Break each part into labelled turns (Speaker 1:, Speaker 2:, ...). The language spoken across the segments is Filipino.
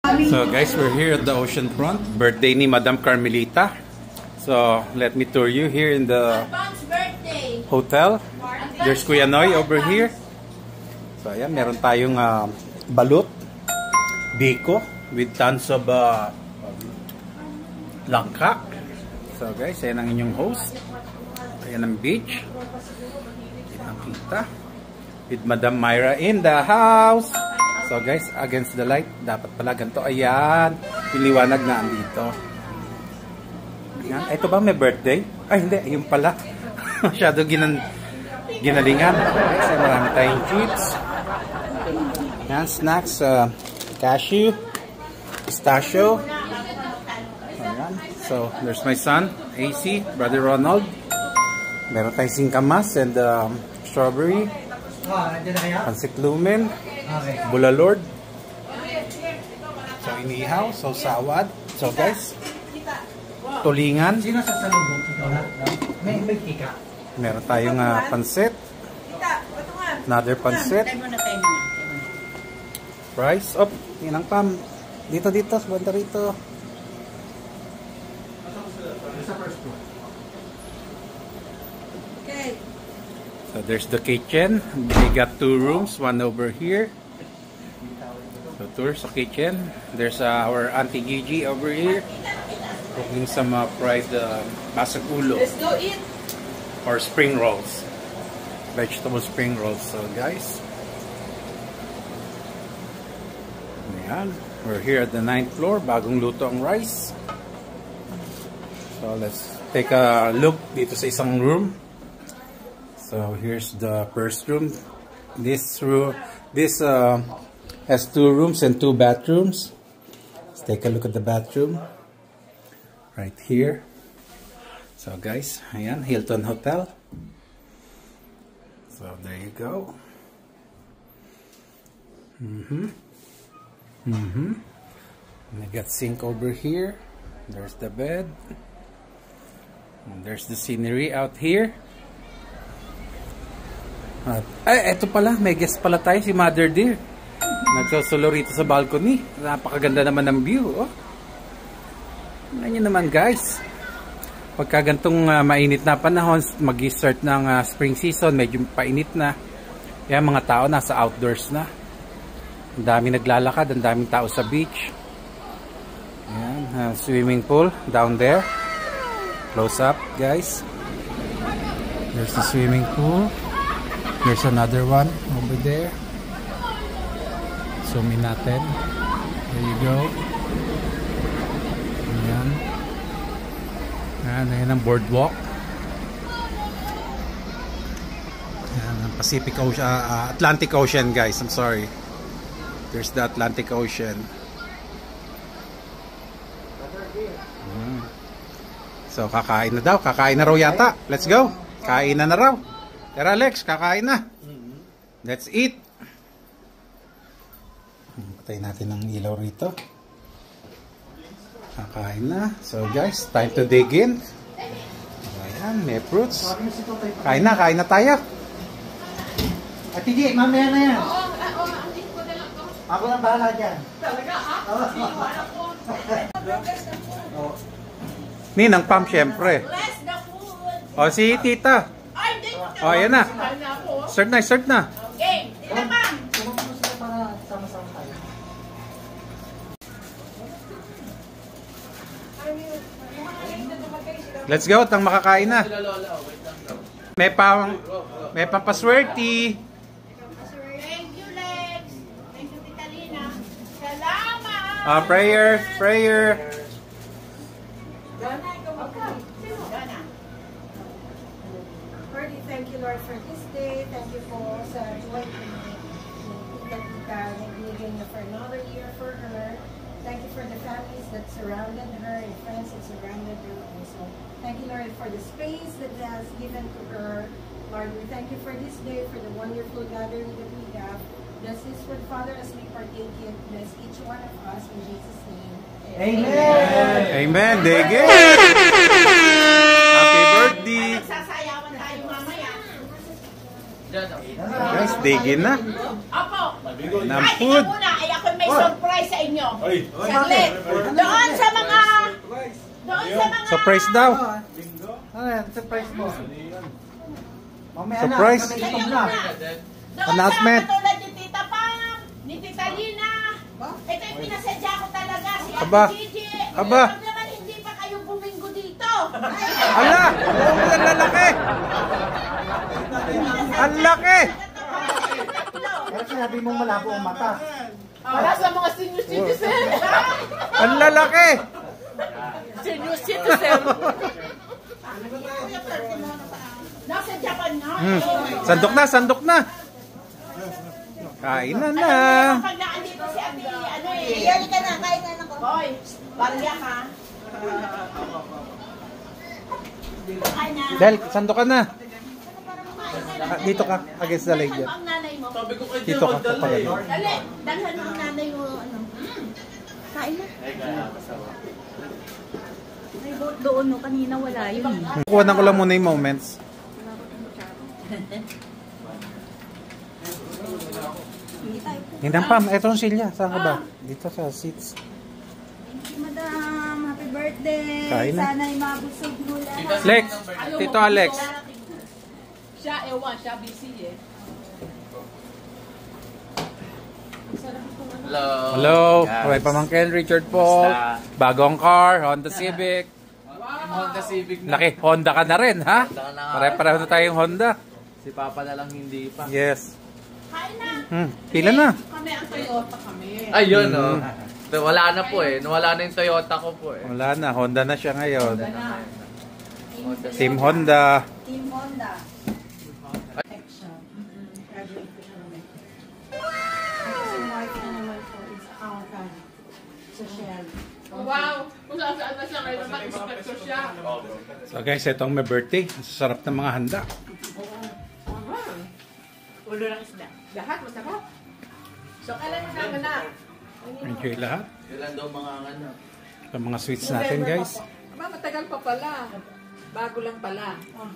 Speaker 1: So guys, we're here at the ocean front. Birthday ni Madam Carmelita. So let me tour you here in the hotel. There's Kuya Noy over here. So ayan, meron tayong balut, biko with tons of langka. So guys, ayan ang inyong host. Ayan ang beach. Kita with Madam Myra in the house. So guys, against the light, dapat pala ganito. Ayan, piliwanag na andito. Ayan. Ito ba may birthday? Ay hindi, yun pala. Masyado ginalingan. Guys, marami tayong chips. Ayan, snacks, cashew, pistachio. Ayan. So, there's my son, AC, Brother Ronald. Meron tayong singkamas and strawberry. Pansit lumen. Bulalord. So, inihaw. So, sawad. So, guys, tulingan.
Speaker 2: Sino sa salubong? May kika.
Speaker 1: Meron tayong pansit. Another pansit. Rice. Oh, inang pam. Dito, banda rito. So there's the kitchen. We got 2 rooms, one over here. So tour sa kitchen. There's our Auntie Gigi over here cooking some fried basakulo.
Speaker 3: Let's go eat.
Speaker 1: Or spring rolls. Vegetable spring rolls. So guys, ayan. We're here at the 9th floor. Bagong luto ang rice. So let's take a look dito sa isang room. So here's the first room. This has 2 rooms and 2 bathrooms. Let's take a look at the bathroom right here. So guys, ayan, Hilton Hotel. So there you go. And I got sink over here. There's the bed. And there's the scenery out here. Ay, eto pala, may guest pala tayo, si Mother Dear. Nagsusulo rito sa balcony. Napakaganda naman ng view, oh. Ganyan naman, guys. Pagka gantong mainit na panahon, mag-start ng spring season, medyo painit na. Kaya mga tao nasa outdoors na. Ang dami naglalakad, ang daming tao sa beach. Ayan, swimming pool down there. Close up, guys. There's the swimming pool. There's another one over there. Zoom in natin. There you go. Ayan. Ayan ang boardwalk. Ayan ang Pacific Ocean, Atlantic Ocean, guys. I'm sorry. There's the Atlantic Ocean. So kakain na daw. Kakain na raw yata. Let's go. Kain na raw. Tara Alex, kakain na. Let's eat. Patay natin ang ilaw rito. Kakain na. So guys, time to dig in. Ayan, may fruits. Kain na tayo.
Speaker 2: Ate G, mamaya na yan. Ako lang bahala dyan.
Speaker 3: Talaga
Speaker 1: Ninang Pam, syempre. O si tita. Oh, ayan na. Start na.
Speaker 3: Okay, ina Pam.
Speaker 1: Let's go, tang makakain na. May pampaswerte.
Speaker 3: Thank you, Lex. Thank you, Tita Lina. Salamat.
Speaker 1: Prayer.
Speaker 4: Thank you, Lord, for this day. Thank you for sa joy Tita nagbigay niya for another year for her. Thank you for the families that surrounded her and friends that surrounded her also. Thank you, Lord, for the space that has given to her. Lord, we thank you for this day, for the wonderful gathering that we have. Bless this word, Father, as we partake it. Bless each one of us in Jesus' name.
Speaker 2: Amen.
Speaker 1: Amen. Dig it. Happy birthday.
Speaker 3: Magsasayawan tayo mamaya.
Speaker 1: Guys, dig in na.
Speaker 3: Opo.
Speaker 1: Ng
Speaker 3: Ay,
Speaker 1: food.
Speaker 3: ikaw muna. Ay, ako may surprise. surprise sa inyo. Saglit. Doon sa mga...
Speaker 1: Surprise daw.
Speaker 2: Ano yan? Surprise mo. Mamaya
Speaker 1: Surprise.
Speaker 2: na. Kami itom na.
Speaker 3: Doon
Speaker 1: Announcement.
Speaker 3: sa katulad ni Tita Pam, ni Tita Lina. Ito yung pinasadya ko talaga. Si Ate
Speaker 1: Aba.
Speaker 3: Gigi.
Speaker 1: Aba.
Speaker 3: Pag naman hindi pa kayo buminggo dito.
Speaker 1: Ala! Ang lalaki! Ang laki!
Speaker 2: Pero sinabi mong malabo ang mata.
Speaker 3: Para sa mga senior citizen.
Speaker 1: Ang lalaki!
Speaker 3: Senior citizen. Nasa Japan na.
Speaker 1: Sandok na, sandok na! Kain na na!
Speaker 3: Pag naandito si Ate, ano eh.
Speaker 4: Iyali ka na, kain na ako.
Speaker 3: Hoy, barya ka. Kain na.
Speaker 1: Del, sandok ka na! Dito ka, against the leg yan.
Speaker 3: Ang nanay mo.
Speaker 1: Dito ka, kapag ano.
Speaker 3: Dali, dalhan mo ang nanay mo. Ano. Kain na.
Speaker 5: May boat doon, no? Kanina wala yun.
Speaker 1: Kuha na ko lang muna yung moments. Hindang Pam, eto ang silya. Saan ka ba? Dito sa seats.
Speaker 5: Thank you, madam. Happy birthday.
Speaker 1: Kain na.
Speaker 5: Sana'y mabusog mo lahat.
Speaker 1: Lex! Tito Alex!
Speaker 3: Siya, ewan, siya busy eh.
Speaker 6: Hello.
Speaker 1: Hello! Kaway pamangkin, Richard Paul. Bagong car, Honda Civic.
Speaker 6: Honda Civic na.
Speaker 1: Laki, Honda ka na rin, ha?
Speaker 6: Honda ka na nga.
Speaker 1: Pare-pareho na tayong Honda.
Speaker 6: Si Papa na lang hindi pa.
Speaker 1: Yes.
Speaker 3: Kain na.
Speaker 1: Pila na.
Speaker 3: Kami ang Toyota kami.
Speaker 6: Ayun, oh. Wala na po eh. Nawala na yung Toyota ko po eh.
Speaker 1: Wala na, Honda na siya ngayon.
Speaker 6: Honda.
Speaker 1: Team Honda.
Speaker 5: Team Honda.
Speaker 3: Wow! Kung saan na siya ngayon, mag-inspector siya.
Speaker 1: So guys, ito ang may birthday. Ang sarap ng mga handa.
Speaker 3: Ulo ng isda. Lahat masarap. So, kailan mo naman na?
Speaker 1: Enjoy lahat.
Speaker 6: Ilan daw mga ano.
Speaker 1: Ang mga sweets natin, guys.
Speaker 3: Aba, matagal pa pala. Bago lang pala. Wow.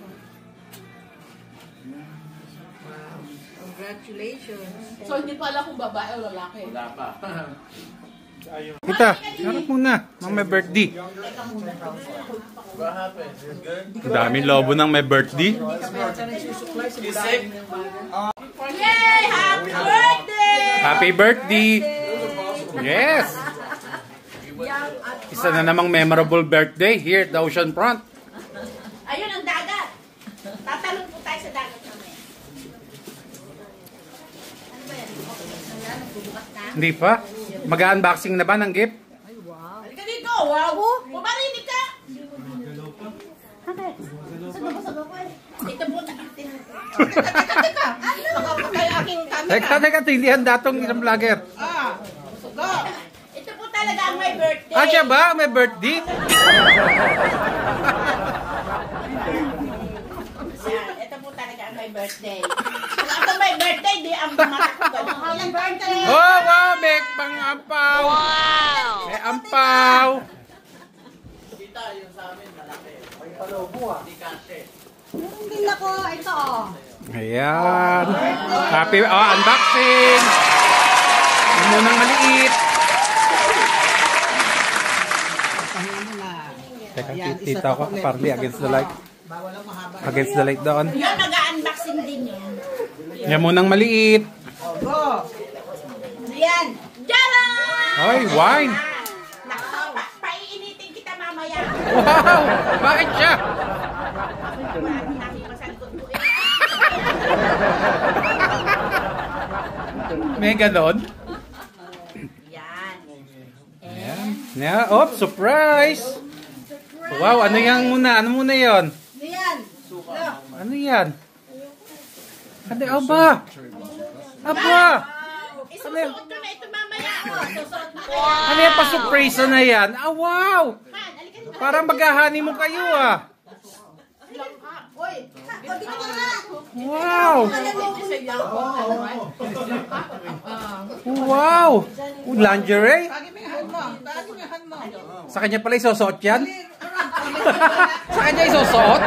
Speaker 3: Congratulations. So, hindi pala kung babae o lalaki.
Speaker 6: Wala pa.
Speaker 1: Kita, harap muna. Ang may birthday.
Speaker 6: What happened? You're good?
Speaker 1: Ang daming lobo ng may birthday.
Speaker 6: You sick?
Speaker 3: Yay! Happy birthday!
Speaker 1: Happy birthday! Yes! Isa na namang memorable birthday here at the ocean front.
Speaker 3: Ayun ang dagat. Tatalon po tayo sa dagat namin. Ano ba yan? Nagbubukas na?
Speaker 1: Hindi pa? Mag-unboxing na ba ng gift?
Speaker 3: Halika dito! Wow! Pumarinig ka! Sagot ko eh. Ito po na. Teka! Nakapatay aking camera.
Speaker 1: Teka, tindihan datong isang vlogger.
Speaker 3: Sagot! Ito po talaga ang my birthday.
Speaker 1: Ah, siya ba? May birthday?
Speaker 3: Ito po talaga ang my birthday. Kung ako may birthday, di ang mata ko gano'n. Happy birthday!
Speaker 1: Oh, wow! May pang-ampaw! Wow! May ampaw!
Speaker 6: Kita yung sa amin malaki.
Speaker 2: May palobo ah.
Speaker 6: Hindi kashe.
Speaker 5: Hindi ako, ito oh.
Speaker 1: Ayan. Happy, unboxing! Yung munang maliit. Teka, tita ko, parli against the light. Against the light doon.
Speaker 3: Yan, mag-unboxing din yun.
Speaker 1: Yan munang maliit.
Speaker 3: Yan! Jala!
Speaker 1: Hoy, wine!
Speaker 3: Paiinitin kita mamaya.
Speaker 1: Wow! Bakit siya? May ganon?
Speaker 3: Yan.
Speaker 1: Ayan. Yeah. Oh, surprise! Wow, ano yan muna? Ano muna yon? Ano yan? Ano, aba? Aba!
Speaker 3: Isusuot ko na ito mamaya.
Speaker 1: Ano yan pa surprise na yan? Ah, wow!
Speaker 3: Han, alika dito.
Speaker 1: Parang maghahani mo kayo ah.
Speaker 3: Uy,
Speaker 1: Wow! Wow! Lingerie? Sa kanya pala isusuot yan? Sa kanya isusuot?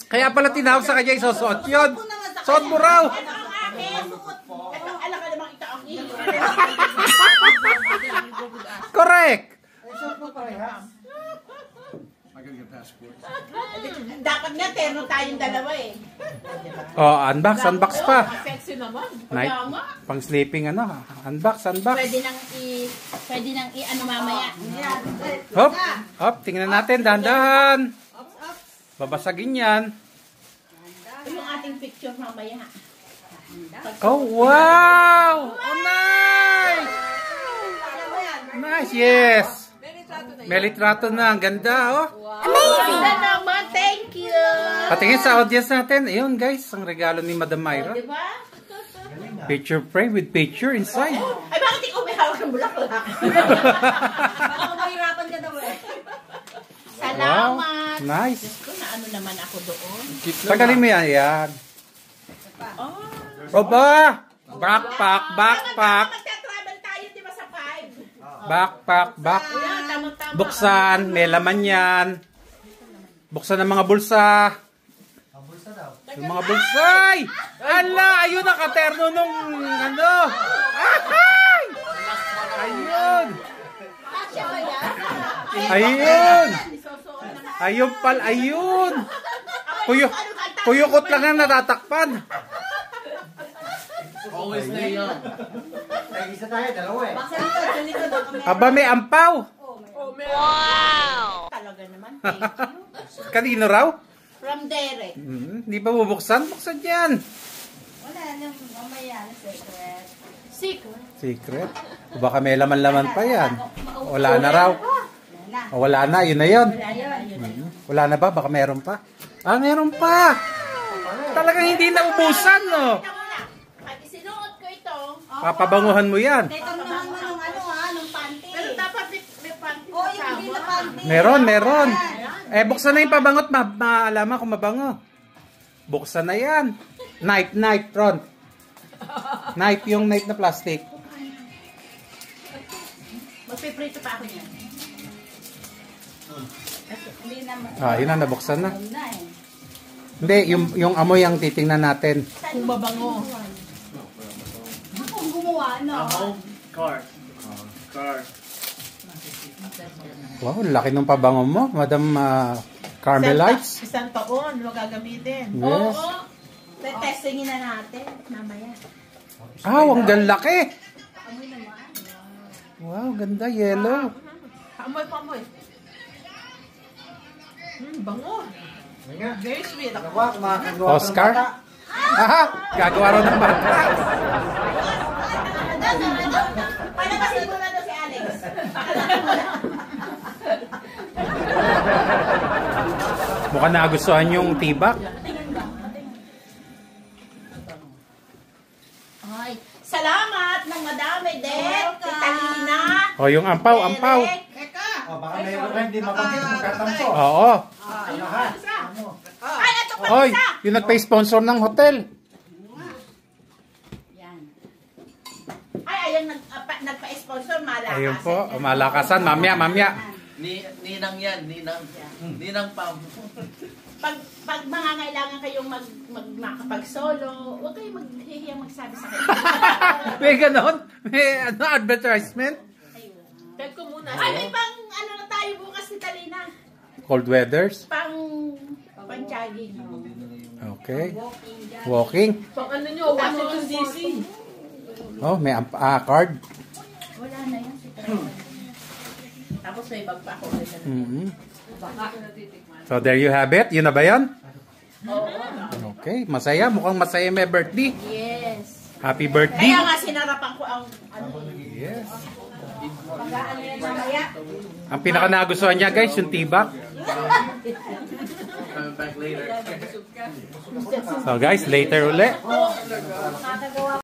Speaker 1: Kaya pala tinawag sa kanya isusuot yun. Suot mo raw!
Speaker 3: ito ang akin. dapat nga terno tayong dalawa eh.
Speaker 1: Oh, unbox pa.
Speaker 3: Sexy naman.
Speaker 1: Night.
Speaker 3: Kaya nga.
Speaker 1: Pang sleeping ano. Unbox.
Speaker 3: Pwede nang ano mamaya.
Speaker 1: Hop, tingnan natin, dahan-dahan. Babasagin yan.
Speaker 3: Yung ating picture mamaya.
Speaker 1: Oh, wow! Oh, nice! Nice, yes! May litrato na, ang ganda, oh.
Speaker 3: Amazing! Ganda naman, thank you!
Speaker 1: Patingin sa audience natin. Ayun, guys, ang regalo ni Madam Myra.
Speaker 3: Diba?
Speaker 1: Picture frame with picture inside.
Speaker 3: Ay, bakit ikaw may hawak ng bulaklak?
Speaker 5: Baka mahirapan ka daw eh.
Speaker 3: Salamat!
Speaker 1: Wow, nice.
Speaker 3: Diyos ko, na ano naman ako doon.
Speaker 1: Tagalin mo yan, yan.
Speaker 3: Oh.
Speaker 1: Oba! Backpack.
Speaker 3: Magta-travel tayo, di ba, sa 5?
Speaker 1: Backpack.
Speaker 3: Ayan, tama-tama.
Speaker 1: Buksan, may laman yan. Buksan ng mga bulsa.
Speaker 2: Ang bulsa daw.
Speaker 1: Yung mga bulsay! Ala! Ayun ang katerno nung ano! Ahay! Ayun! Ayun! Ayun pal, ayun! Kuyukot lang ang natatakpan.
Speaker 6: Always stay young.
Speaker 2: Ay, isa tayo, dalawa eh.
Speaker 1: Aba, may ampaw!
Speaker 3: Talaga naman, thank you.
Speaker 1: Kanino raw?
Speaker 3: From Derek.
Speaker 1: Hindi pa bubuksan? Buksan yan!
Speaker 5: Wala nang mamaya na secret.
Speaker 3: Secret.
Speaker 1: Secret? O baka may laman-laman pa yan. Wala na raw. O, wala na, yun na yun. Wala na ba? Baka meron pa. Ah, meron pa! Talagang hindi na ubusan, no?
Speaker 3: Ito muna. Pag isinuot ko ito,
Speaker 1: Papabanguhan mo yan.
Speaker 5: Tatanungan mo nung ano ha, nung panty.
Speaker 3: pero dapat may panty
Speaker 5: Oo, yung hindi na panty.
Speaker 1: Meron. Eh, buksan na yung pabangot. Maalaman kung mabango. Buksan na yan. Knife, front. Knife, yung knife na plastic.
Speaker 3: Magpiprito pa ako niyan.
Speaker 5: Hindi naman.
Speaker 1: Ah, yun na, nabuksan na.
Speaker 5: Alam na eh.
Speaker 1: Hindi, yung amoy ang titingnan natin.
Speaker 3: Kung mabango.
Speaker 5: Ako ang gumawa, no?
Speaker 6: Car.
Speaker 1: Wow, laki ng pabango mo, Madam Carmelites.
Speaker 3: Isang taon, huwag gagamitin.
Speaker 1: Yes.
Speaker 3: Oo. Testingin na natin. Mamaya.
Speaker 1: Ah, ang laki.
Speaker 5: Amoy naman.
Speaker 1: Wow, ganda, yellow.
Speaker 3: Amoy pa amoy. Bango. Very sweet.
Speaker 2: Dalawa, kumakagawa ko ng
Speaker 1: Oscar?
Speaker 2: bata.
Speaker 1: Aha, gagawa rin ng bata.
Speaker 3: Palabasin mo na doon si Alex.
Speaker 1: Mukhang nagustuhan yung tibak.
Speaker 3: Ay, salamat ng madami, Dek. Italina.
Speaker 1: O, yung ampaw.
Speaker 2: Oh, baka mayroon ka hindi mabanggit magkatampo.
Speaker 1: Oo.
Speaker 2: Lahat.
Speaker 3: Ay, ito pa
Speaker 1: Oy,
Speaker 3: isa.
Speaker 1: yung nagpa-sponsor ng hotel.
Speaker 5: Yan.
Speaker 3: Ay, ayun, nagpa-sponsor, malakas.
Speaker 1: Ayun po, malakasan. Mamaya.
Speaker 6: Ninang yan, Ninang Pam.
Speaker 3: Pag mangangailangan kayong makapag-solo, huwag kayong maghihiyang magsabi sa kayo.
Speaker 1: May ganon? May advertisement?
Speaker 3: Tag ko muna. Ay, may pang ano na tayo bukas ni Talina.
Speaker 1: Cold weathers?
Speaker 3: Pang-jogging.
Speaker 1: Okay. Walking?
Speaker 3: Pang ano nyo, Washington DC.
Speaker 1: Oh, may card?
Speaker 3: Wala na yan si Talina. Tapos may bag pa ako.
Speaker 1: So, there you have it. Yun na ba yan?
Speaker 3: Oo.
Speaker 1: Okay, masaya. Mukhang masaya may birthday.
Speaker 3: Yes.
Speaker 1: Happy birthday.
Speaker 3: Kaya nga sinarapan ko ang ano.
Speaker 1: Yes.
Speaker 5: Pagkaan yan mamaya.
Speaker 1: Ang pinaka nagustuhan niya, guys, yung tibak.
Speaker 6: Coming back later.
Speaker 1: So, guys, later uli.
Speaker 5: Nakakagawa